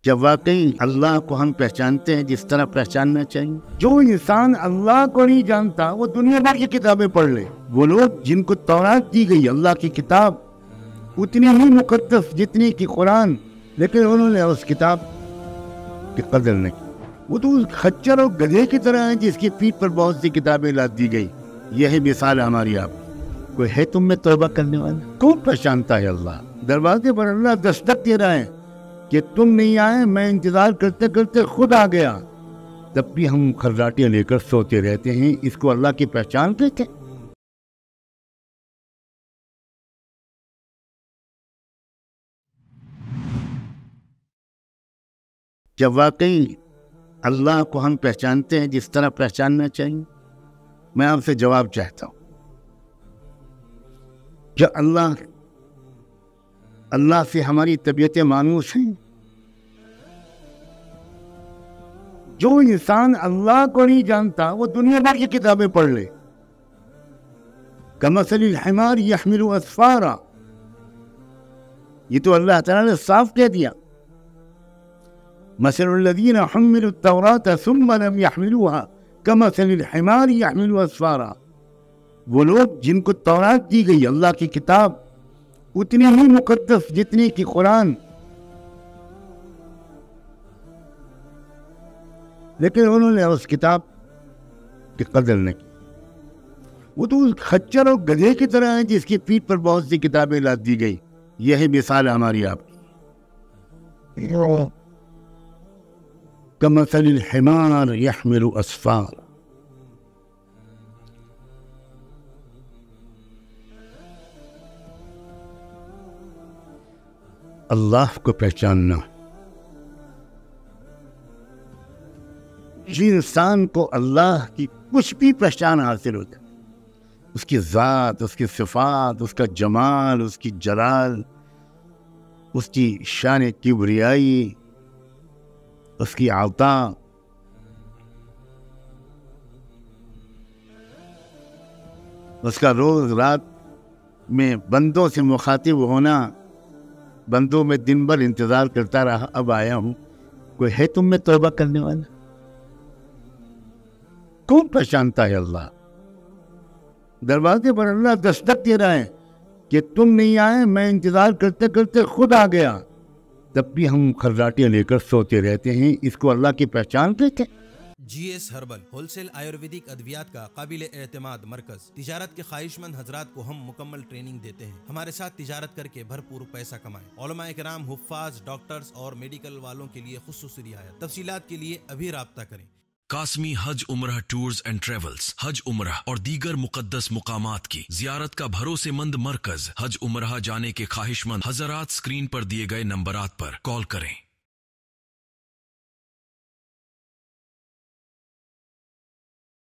جب واقعی اللہ کو ہم پہچانتے ہیں جس طرح پہچاننا چاہیے. جو انسان اللہ کو نہیں جانتا وہ دنیا بھر کی کتابیں پڑھ لے. وہ لوگ جن کو تورات دی گئی اللہ کی کتاب اتنی ہی مقدس جتنی کہ قرآن، لیکن انہوں نے اس کتاب کی قدر نہیں کی. وہ تو خچر اور گدھے کی طرح ہیں جس کی پیٹھ پر بہت سی کتابیں لاد دی گئی. یہی مثال ہماری آپ. کوئی ہے تم میں توبہ کرنے والا؟ کون پہچانتا ہے اللہ؟ دروازے پر اللہ دستک دے رہا ہے کہ تم نہیں آئے، میں انتظار کرتے کرتے خود آ گیا. تب بھی ہم خراٹیاں لے کر سوتے رہتے ہیں. اس کو اللہ کی پہچان کہتے ہیں؟ جب واقعی اللہ کو ہم پہچانتے ہیں جس طرح پہچاننا چاہیے، میں آپ سے جواب چاہتا ہوں. کیا اللہ سے ہماری طبیعتیں مانوس ہیں؟ جو انسان اللہ کو نہیں جانتا وہ دنیا بھر کی کتابیں پڑھ لے. کمثل الحمار یحمل اسفارا، یہ تو اللہ تعالیٰ نے صاف کہہ دیا. مثل الذین حملوا التوراة ثم لم يحملوها کمثل الحمار یحمل اسفارا. وہ لوگ جن کو تورات دی گئی اللہ کی کتاب اتنی ہی مقدس جتنی کہ قرآن، لیکن انہوں نے اس کتاب کی قدر نہیں کی. وہ تو خچر اور گدھے کی طرح ہیں جس کی پیٹھ پر بہت سی کتابیں لاد دی گئی. یہی مثال ہماری آپ. کمثل الحمار یحمل اسفارا. اللہ کو پہچاننا، جس انسان کو اللہ کی کچھ بھی پہچان حاصل ہو جائے، اس کی ذات، اس کی صفات، اس کا جمال، اس کی جلال، اس کی شان کبریائی، اس کی عطا، اس کا روز رات میں بندوں سے مخاطب ہونا، بندوں میں دن بھر انتظار کرتا رہا، اب آیا ہوں. کوئی ہے تم میں توبہ کرنے والا؟ کون پہچانتا ہے اللہ؟ دروازے پر اللہ دستک دے رہا ہے کہ تم نہیں آئے، میں انتظار کرتے کرتے خود آ گیا. تب بھی ہم خراٹیاں لے کر سوتے رہتے ہیں. اس کو اللہ کی پہچان کہتے ہیں؟ G S herbal wholesale Ayurvedic ادویات کا قابل اعتماد مرکز. تجارت کے خواہش مند حضرات کو ہم مکمل ٹریننگ دیتے ہیں. ہمارے ساتھ تجارت کر کے بھرپور پیسہ کمائیں. علماء کرام، حفاظ، ڈاکٹرز اور میڈیکل والوں کے لیے خصوصی رعایت. تفصیلات کے لیے ابھی رابطہ کریں. قاسمی حج عمرہ ٹورز اینڈ ٹریولز، حج عمرہ اور دیگر مقدس مقامات کی زیارت کا بھروسے مند مرکز. حج عمرہ جانے کے خواہش مند حضرات اسکرین پر دیے گئے نمبرات پر کال کریں.